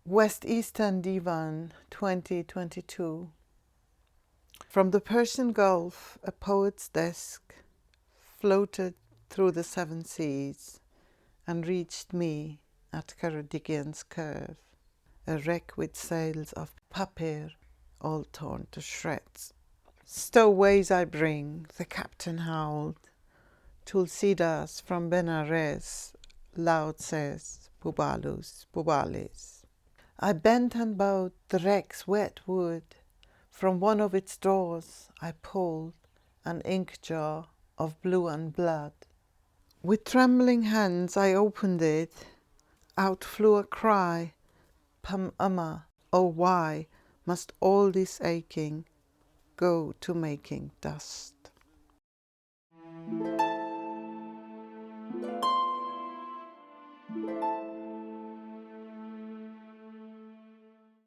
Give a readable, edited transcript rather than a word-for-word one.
West Eastern Divan 2022. From the Persian Gulf, a poet's desk floated through the seven seas and reached me at Ceredigian's curve, a wreck with sails of papyr all torn to shreds. Stowaways I bring, the captain howled. Tulsidas from Benares, loud says, Bubalus, Bubales. I bent and bowed the wreck's wet wood. From one of its drawers I pulled an ink jar of blue and blood. With trembling hands I opened it. Out flew a cry, Pam Amma, oh why must all this aching go to making dust?